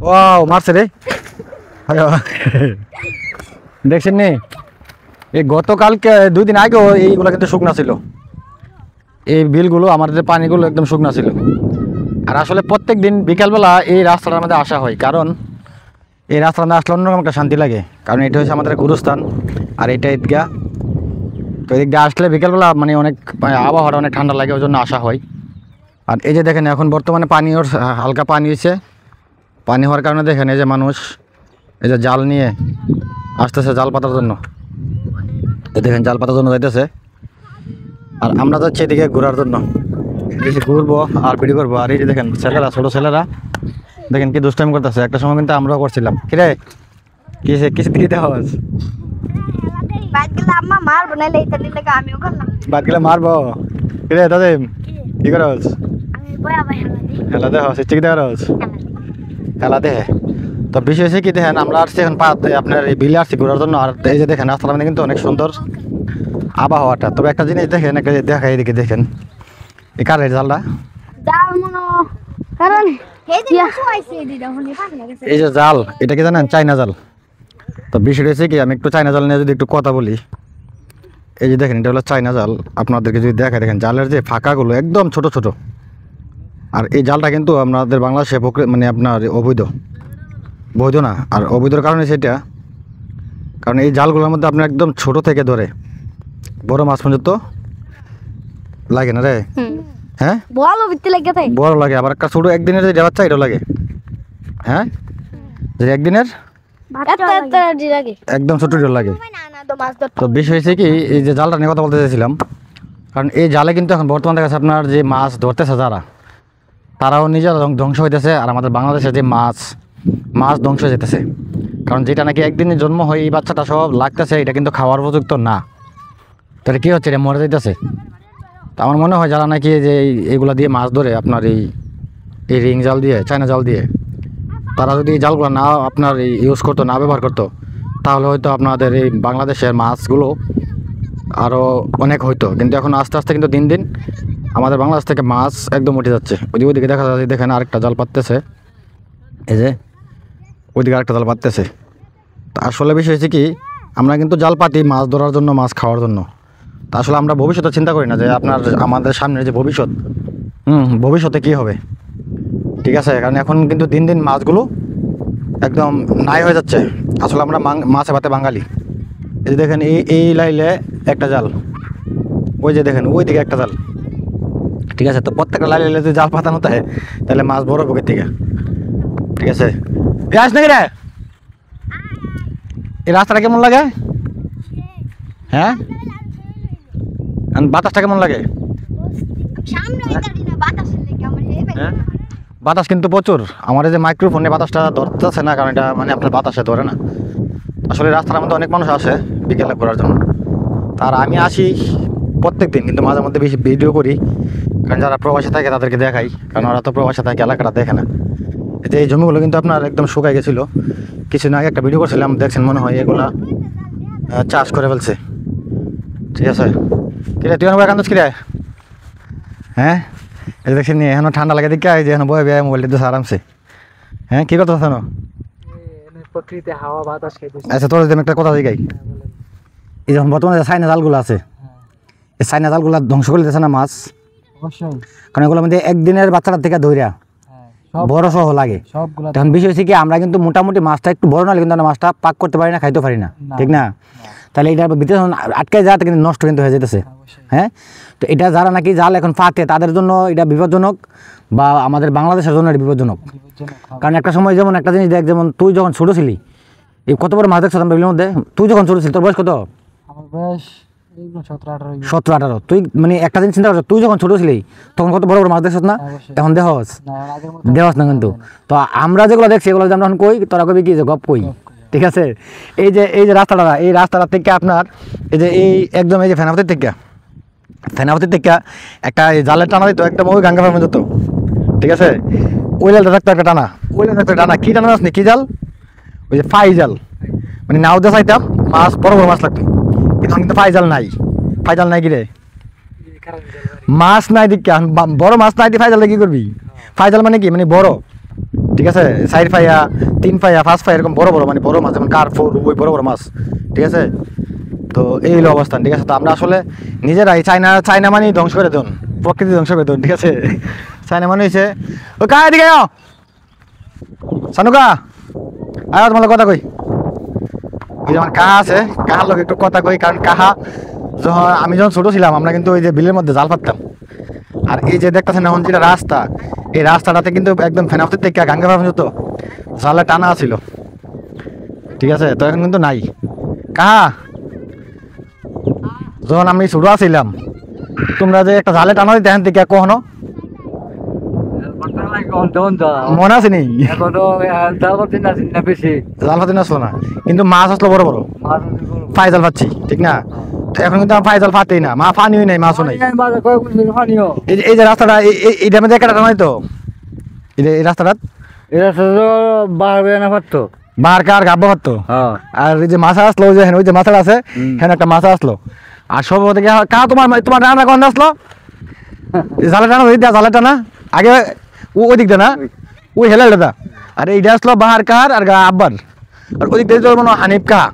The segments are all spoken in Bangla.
ওয়াও মারছে রে দেখছেন নি এই গতকালকে 2 দিন আগেও এইগুলো কিন্তু শুকনা ছিল, এই বিলগুলো আমাদের পানিগুলো একদম শুকনা ছিল। আর আসলে প্রত্যেক দিন বিকালবেলা এই রাস্তাটার মধ্যে আসা হয়, কারণ এই রাস্তার মধ্যে আসলে অন্যরকম একটা শান্তি লাগে, কারণ এটা হচ্ছে আমাদের গুরুস্থান আর এটা ঈদগা। তো এদিক দিয়ে আসলে বিকালবেলা মানে অনেক আবহাওয়াটা অনেক ঠান্ডা লাগে, ওই জন্য আসা হয়। আর এই যে দেখেন এখন বর্তমানে পানি ওর হালকা পানি হয়েছে, পানি হওয়ার কারণে দেখেন এই যে মানুষ এই যে জাল নিয়ে আসতেছে জাল পাতার জন্য, দেখেন জাল পাতার জন্য যাইতেছে। আর আমরা যাচ্ছি এদিকে ঘোরার জন্য, বেশি ঘুরবো আর ভিডিও করবো। আর এই যে দেখেন ছেলেরা, ছোটো ছেলেরা দেখেন কি দুষ্টামি করতেছে, একটা সময় কিন্তু আমরাও করছিলাম। কিরে কিসে কিসে দিতে হবে বাদ গেলে মারবো। কিরে দাদা কি করে খেলা দেখ শিখছে কি দেখা খেলা দেখে। তো বিষয় হচ্ছে কি দেখেন আমরা আসছি এখন আপনার এই বিলে আসছি ঘোরার জন্য। আর এই যে দেখেন রাস্তার মধ্যে কিন্তু অনেক সুন্দর আবহাওয়াটা। তবে একটা জিনিস দেখেন, একটা দেখা এদিকে দেখেন এই কারের জালটা, এই যে জাল এটা কি জানেন চাইনা জাল। তো বিষয়টা হচ্ছে কি আমি একটু চাইনা জাল নিয়ে যদি একটু কথা বলি, এই যে দেখেন এটা হলো চাইনা জাল। আপনাদেরকে যদি দেখায় দেখেন জালের যে ফাঁকাগুলো একদম ছোট ছোট। আর এই জালটা কিন্তু আপনাদের বাংলাদেশে মানে আপনার বৈধ না। আর অবৈধর কারণে সেটা, কারণ এই জালগুলোর মধ্যে আপনার একদম ছোট থেকে ধরে বড় মাছ পর্যন্ত লাগে না রে। হ্যাঁ বড় লাগে, আবার একটা ছোট একদিনের যে বাচ্চা এটাও লাগে। হ্যাঁ যে একদিনের একদম ছোট লাগে। তো বিষয় হয়েছে কি এই যে জালটা নিয়ে কথা বলতে চাইছিলাম, কারণ এই জালে কিন্তু এখন বর্তমান দেখা যাচ্ছে আপনার যে মাছ ধরতেছে যারা, তারাও নিজেরা ধ্বংস হইতেছে। আর আমাদের বাংলাদেশে যে মাছ ধ্বংস হয়ে যেতেছে, কারণ যেটা নাকি একদিনে জন্ম হয় এই বাচ্চাটা সব লাগতেছে, এটা কিন্তু খাওয়ার উপযুক্ত না। তাহলে কী হচ্ছে, এটা মরে যাইতেছে। তো আমার মনে হয় যারা নাকি যে এইগুলা দিয়ে মাছ ধরে আপনার এই রিং জাল দিয়ে চায়না জাল দিয়ে, তারা যদি এই জালগুলো না আপনার ইউজ করতো, না ব্যবহার করতো, তাহলে হয়তো আপনাদের এই বাংলাদেশের মাছগুলো আরও অনেক হইতো। কিন্তু এখন আস্তে আস্তে কিন্তু দিন দিন আমাদের বাংলাদেশ থেকে মাছ একদম উঠে যাচ্ছে। ওইদিকে দেখা যাচ্ছে, দেখেন আরেকটা জাল পাততেছে, এই যে ওইদিকে আরেকটা জাল পাততেছে। তা আসলে বিষয় হচ্ছে কি আমরা কিন্তু জাল পাতি মাছ ধরার জন্য, মাছ খাওয়ার জন্য। তা আসলে আমরা ভবিষ্যতে চিন্তা করি না যে আমাদের সামনে যে ভবিষ্যতে কী হবে। ঠিক আছে, কারণ এখন কিন্তু দিন দিন মাছগুলো একদম নাই হয়ে যাচ্ছে। আসলে আমরা মাছে ভাতে বাঙালি। এই যে দেখেন এই লাইলে একটা জাল, ওই যে দেখেন ওই দিকে একটা জাল। ঠিক আছে, তো প্রত্যেকটা লাইলে যদি জাল পাতানো হয় তাহলে মাছ বড় বুকের থেকে। ঠিক আছে, আস নাকি রে, এই রাস্তাটা কেমন লাগে? হ্যাঁ বাতাসটা কেমন লাগে? বাতাস কিন্তু প্রচুর। আমার এই যে মাইক্রোফোনে বাতাসটা ধরতেছে না, কারণ এটা মানে আপনার বাতাসে ধরে না। আসলে রাস্তার মধ্যে অনেক মানুষ আসে বিকেলে ঘোরার জন্য, তার আমি আসি প্রত্যেক দিন, কিন্তু মাঝে মধ্যে বেশি ভিডিও করি, কারণ যারা প্রবাসে থাকে তাদেরকে দেখাই, কারণ ওরা তো প্রবাসে থাকে, এলাকাটা দেখে না। এতে এই জমিগুলো কিন্তু আপনার একদম শুকাই গেছিলো। কিছুদিন আগে একটা ভিডিও করছিলাম, দেখছেন মনে হয়, এগুলা চাষ করে ফেলছে। ঠিক আছে, কিরে তুই এখানে কান্দছ কিরে? হ্যাঁ এই দেখছেন এখনো ঠান্ডা লাগে দিকে, এই যে এখন বয়ে বয়ে মোবাইল দিতে আরামসে। হ্যাঁ কী কথা শোনো, আচ্ছা তোর আমি একটা কথা দিই, এই যখন বর্তমানে যে চাইনা জালগুলো আছে, এই চাইনা জালগুলো ধ্বংস করে দিতেছে না মাছ, কারণ এগুলোর মধ্যে একদিনের বাচ্চাটার থেকে ধৈর্যা বড় সহ লাগে। তখন বিষয় হচ্ছে কি আমরা কিন্তু মোটামুটি মাছটা একটু বড় না হলে কিন্তু আমরা মাছটা পাক করতে পারি না, খাইতে পারি না, ঠিক না? তাহলে এটার ভিতরে আটকে যাওয়াতে কিন্তু নষ্ট কিন্তু হয়ে যেতেছে। হ্যাঁ, তো এটা যারা নাকি জাল এখন ফাটে তাদের জন্য এটা বিপজ্জনক, বা আমাদের বাংলাদেশের জন্য এটা বিপজ্জনক। কারণ একটা সময় যেমন একটা জিনিস দেখ, যেমন তুই যখন ছোটো ছিলি, এই কত বড় মাছ দেখছো আমরা বিলের মধ্যে, তুই যখন ছোটো ছিলি তোর বয়স কত? আমার বয়স 17-18। তুই মানে একটা জিনিস চিন্তা করছো, তুই যখন ছোটো ছিলি তখন কত বড় বড় মাছ দেখছ না? এখন দেহস না কিন্তু। তো আমরা যেগুলো দেখছি এগুলো আমরা এখন কই, তোরা কবি কি যে গপ কই। ঠিক আছে, এই যে রাস্তাটা, এই রাস্তাটা থেকে আপনার এই যে এই একদম এই যে ফেনাপতির থেকে একটা জালের টানা দিত একদম ওই গাঙ্গা ফার্মে যেত। ঠিক আছে, ওই জালটা থাকতো একটা টানা, কি টানা আসনি, কি জাল? ওই যে ফাই জাল, মানে নাও দিয়ে চাইতাম মাছ, বড় বড় মাছ লাগতো। এখন কিন্তু ফাই জাল নাই কি রে, মাছ নাই দিকে, বড় মাছ নাই দিয়ে ফাই জালটা কি করবি? ফাই জাল মানে কি, মানে বড় ঠিক আছে, 4 পাইয়া 3 পাইয়া 5 পাইয়া এরকম বড় বড় মানে বড় মাছ, যেমন কার্পোর ওই বড় বড় মাছ। ঠিক আছে, তো এই হলো অবস্থান। ঠিক আছে, তো আমরা আসলে নিজেরাই চায়না মানে ধ্বংস করে দেন, প্রকৃতি ধ্বংস করে দেন। ঠিক আছে, চায়না মানে হয়েছে ও কা এদিকে সানুকা আয়, তোমার কথা কই। ওই যেমন কাহা আছে, কাহার লোক একটু কথা কই, কারণ কাহা আমি যখন ছোট ছিলাম আমরা কিন্তু ওই যে বিলের মধ্যে জাল পাততাম। আর এই যে দেখতেছেন এখন যেটা রাস্তা, এই রাস্তাটাতে কিন্তু একদম ফেনাফতের থেকে গাঙ্গা পর্যন্ত জালে টানা ছিল। ঠিক আছে, তো এখন কিন্তু নাই। কাহা যখন আমি ছোট আছিলাম তোমরা যে একটা জালে টানা দিতে এখান থেকে কখনো মনে আছে নি? জাল পাতি আসলো না, কিন্তু মাছ আসলো বড় বড়, ফাই জাল পাচ্ছি। ঠিক না, এখন কিন্তু ফাই জাল পাতেই না, মা পানিও নাই, মাছও নাই। এই যে রাস্তাটা এইটার মধ্যে একটা টানাই তো, এই রাস্তাটা বাহার কার গাব্বা পারতো। আর এই যে মাছা আসলো, ওই যে মাছাটা আছে হ্যাঁ, একটা মাছা আসলো। আর সব থেকে তোমার রান্না কখন আসলো জালে টানা, জালে টানা আগে ওই দিকটা না, ওই হেলা দাদা। আর এইটা আসলো বাহার কার আর আব্বার, আর ওই দিক দিয়ে মনে হানিফ কাহা।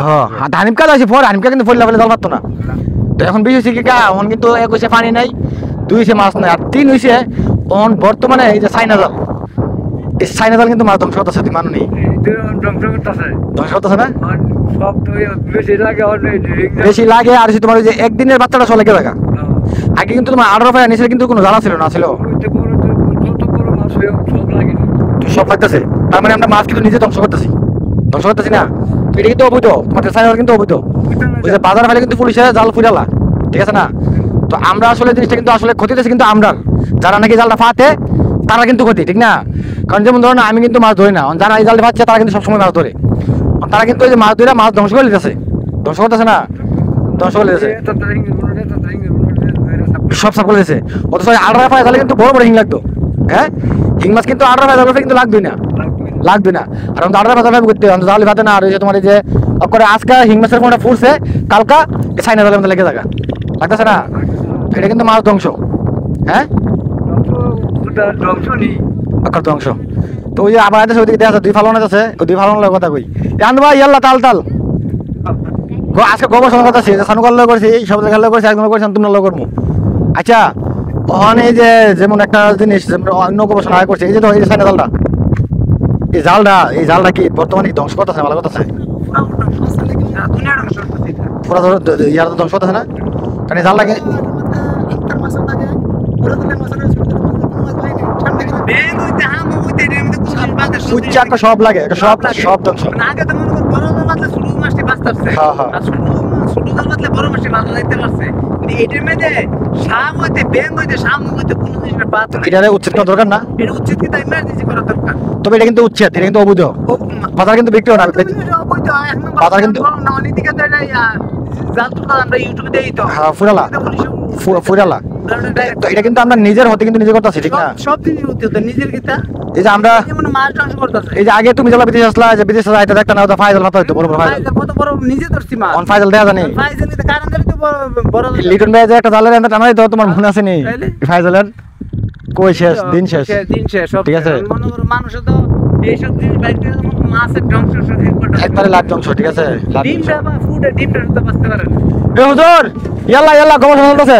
হ্যাঁ, হানিফ কাহা আছে পরে, হানিফ কাহা কিন্তু ফেলে জাল পারতো না। তো এখন বেশি হয়েছে কি কা, এখন কিন্তু 1 হয়েছে পানি নাই, 2 হয়েছে মাছ নাই, আর 3 হয়েছে এখন বর্তমানে এই যে চাইনা জাল। এই চাইনা জাল কিন্তু মাছ ধ্বংস করতেছে, তুই মানু নেই ধ্বংস করতেছে না, বেশি লাগে। আর তোমার ওই যে একদিনের বাচ্চাটা চলে গেছে। আগে কিন্তু তোমার 18 পায়া নিচে কিন্তু কোনো জ্বালা ছিল না, ছিল সব লাগতেছে। তার মানে আমরা মাছ কিন্তু নিজে ধ্বংস করতেছি না। এটা কিন্তু অবৈধ, তোমাদের চাইনা কিন্তু অবৈধ। ওই যে বাজার ফেলে কিন্তু পুলিশে জাল ফুরালা। ঠিক আছে না, তো আমরা আসলে জিনিসটা কিন্তু আসলে ক্ষতিতেছে কিন্তু আমরা, যারা নাকি জালটা ফাটে তারা কিন্তু ক্ষতি। ঠিক না, কারণ যেমন ধরো না আমি কিন্তু মাছ ধরি না, যারা এই জালটা ফাটছে তারা কিন্তু সবসময় মাছ ধরে, তারা কিন্তু ওই যে মাছ ধরে মাছ ধ্বংস করে দিতেছে, ধ্বংস করতেছে না, ধ্বংস করে দিতেছে, সব সাফ করে দিতেছে। অথচ 18 পায়া জালে কিন্তু বড় বড় হিং লাগতো। হ্যাঁ, হিং মাছ কিন্তু 18 পায়া জালে কিন্তু লাগবে না। আর 18 পায়া জালে করতে জালে ফাটে না। আর ওই যে তোমার এই যে করে আজকে হিং মাছের কোনটা ফুটছে, কালকা চাইনা জালের মধ্যে লেগে থাকা লাগতেছে না, এটা কিন্তু মাছ ধ্বংস। হ্যাঁ, ধ্বংস। তো ওই যে আবার ওইদিকে দেখা যাচ্ছে 2 ফালন আছে, ওই 2 ফালনের কথা কই আন ভাই, ইয়াল্লা তাল আজকে গবেষণা কথা আছে, সানুকাল করছি, এই সব জায়গায় করছি, একজন করছেন তুমি করবো। আচ্ছা, ওখানে এই যে যেমন একটা জিনিস অন্য গবেষণা করছে, এই যে এই চাইনা জালটা, এই জালটা কি বর্তমানে ধ্বংস করতেছে, ভালো করতেছে, পুরো ইয়ার ধ্বংস করতেছে না, কারণ এই জালটাকে সব লাগে, সব ধ্বংস। উচ্ছেদ করা দরকার না, তবে এটা কিন্তু উচ্ছেদ, এটা কিন্তু অবৈধ, বাজার কিন্তু বিক্রি হয় না, বাজার কিন্তু ফুরালা। তো এটা কিন্তু আমরা নিজের হতে কিন্তু নিজে করতেছি। ঠিক না, সব নিজের কিতা। এই যে আমরা এই যে আগে তুমি যেটা বিদেশ আসলা, যে বিদেশ এটা একটা না ফাইজাল ভাত হইতো, বড় বড় ফাইজাল, কত বড় নিজে ধরছি মাছ, অন ফাইজাল দেখা জানি, ফাইজাল নিতে কারণ ধরে তো বড় লিটন ভাই যে একটা জালের এন্ড টানাই দাও, তোমার মনে আছে নি ফাইজালের কই শেষ দিন শেষ। ঠিক আছে, মনে করো মানুষ তো এই সব জিনিস বাইরে মাছের ধ্বংস একবারে লাভ ধ্বংস। ঠিক আছে, ডিমটা বা ফুডে ডিমটা তো বাঁচতে পারে না। এ হুজুর ইয়াল্লা খবর চলতেছে,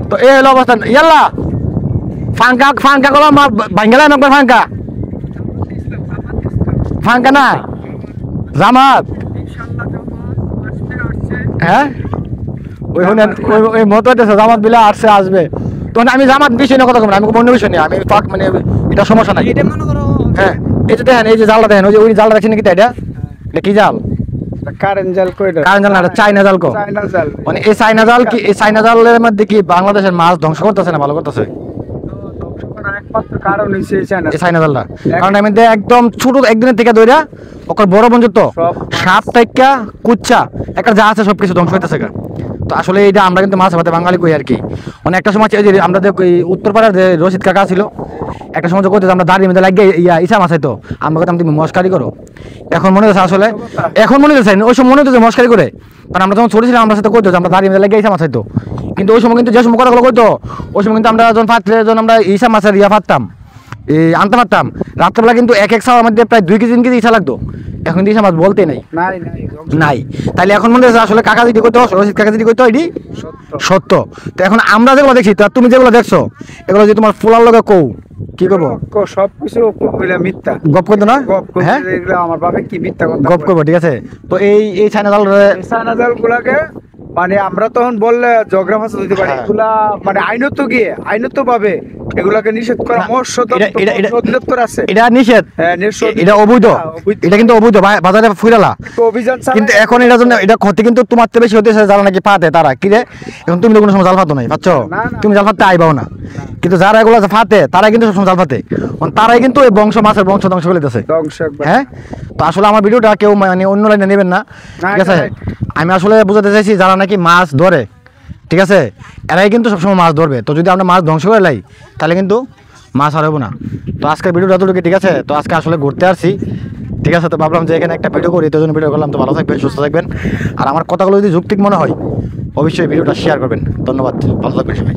তো এই হলো অবস্থান। ইয়াল্লা ফাঙ্কা গলা ভাঙ্গেলা একবার ফাঙ্কা না জামাত। হ্যাঁ, ওই মতো জামাত বিলা আসবে, তখন আমি জামাত বিষয় নিয়ে কথা বলবো, আমি অন্য বিষয় নিয়ে আমি মানে এটা সমস্যা নাই। হ্যাঁ, এই যে দেখেন, এই যে জালটা দেখেন, ওই জালটা দেখছেন কি, এটা কি জাল? কারেন্ট জাল না, চাইনা জাল। মানে এই চাইনা জাল কি, এই চাইনা জালের মধ্যে কি বাংলাদেশের মাছ ধ্বংস করতেছে না ভালো করতেছে? চাইনা জালটা, কারণ এর মধ্যে একদম ছোট একদিনের থেকে দইরা ওর বড় পর্যন্ত সাপ টাইকা কুচ্চা একটা যা আছে সবকিছু ধ্বংস হইতেছে। তো আসলে এটা আমরা কিন্তু মাছ ভাতে বাঙালি কই আর কি। মানে একটা সময় যে আমরা উত্তরপাড়ার যে রশিদ কাকা ছিল, একটা সময় করতে আমরা দাঁড়িয়ে মধ্যে লাগিয়ে ইসা মাছ হইতো, আমরা কথা তুমি মস্কারি করো। এখন মনে হচ্ছে আসলে, এখন মনে হচ্ছে ওই সময় মনে হচ্ছে মস্কারি করে, কারণ আমরা যখন ছোট ছিলাম আমরা সাথে করতো আমরা দাঁড়িয়ে মধ্যে লাগিয়ে ইসা মাছ হইতো। কিন্তু ওই সময় কিন্তু যে সময় কথাগুলো করতো, ওই সময় কিন্তু আমরা যখন ফাটলে যখন আমরা ইসা মাছের ফাটতাম, এই আনতে পারতাম, রাত্রেবেলা কিন্তু এক এক ছাওয়ার মধ্যে প্রায় 2 কেজি 3 কেজি ইচ্ছা লাগতো, এখন ইলিশ মাছ বলতে নাই নাই। তাইলে এখন মনে হচ্ছে আসলে কাকা যদি কইতো, রশিদ কাকা যদি কইতো এটি সত্য। তো এখন আমরা যেগুলো দেখছি, তো তুমি যেগুলো দেখছো এগুলো যে তোমার ফুলার লগে কৌ কি করবো, সবকিছু মিথ্যা গপ করতো না, হ্যাঁ আমার বাপে কি মিথ্যা কথা গপ করবো, ঠিক আছে। তো এই চায়না জাল চায়না জাল গুলাকে মানে আমরা তখন বললে জগরা ভাষা দিতে পারি, এগুলা মানে আইনত গিয়ে আইনত ভাবে এগুলাকে নিষেধ করা মৎস্য অধিদপ্তর আছে, এটা নিষেধ, এটা অবৈধ, এটা কিন্তু অবৈধ বাজারে ফুরালা অভিযান। কিন্তু এখন এটার জন্য এটা ক্ষতি কিন্তু তোমার তো বেশি হতেছে, যারা নাকি পাতে তারা কি রে, এখন তুমি তো কোনো সময় জাল ফাতো নাই, পাচ্ছ তুমি জাল ফাতে আইবাও না, কিন্তু যারা এগুলো ফাতে তারাই কিন্তু সবসময় জাল ফাতে, তারাই কিন্তু এই বংশ মাছের বংশ ধ্বংস করে দিতেছে। হ্যাঁ, তো আসলে আমার ভিডিওটা কেউ মানে অন্য লাইনে নেবেন না, ঠিক আছে। আমি আসলে বুঝাতে চাইছি যারা নাকি মাছ ধরে, ঠিক আছে, এরাই কিন্তু সবসময় মাছ ধরবে। তো যদি আমরা মাছ ধ্বংস করে লাই তাহলে কিন্তু মাছ আর হবো না। তো আজকের ভিডিওটা এতটুকু, ঠিক আছে। তো আজকে আসলে ঘুরতে আসছি, ঠিক আছে। তো ভাবলাম যে এখানে একটা ভিডিও করি, তো জন্য ভিডিও করলাম। তো ভালো থাকবেন, সুস্থ থাকবেন, আর আমার কথাগুলো যদি যৌক্তিক মনে হয় অবশ্যই ভিডিওটা শেয়ার করবেন। ধন্যবাদ, ভালো থাকবেন সবাই।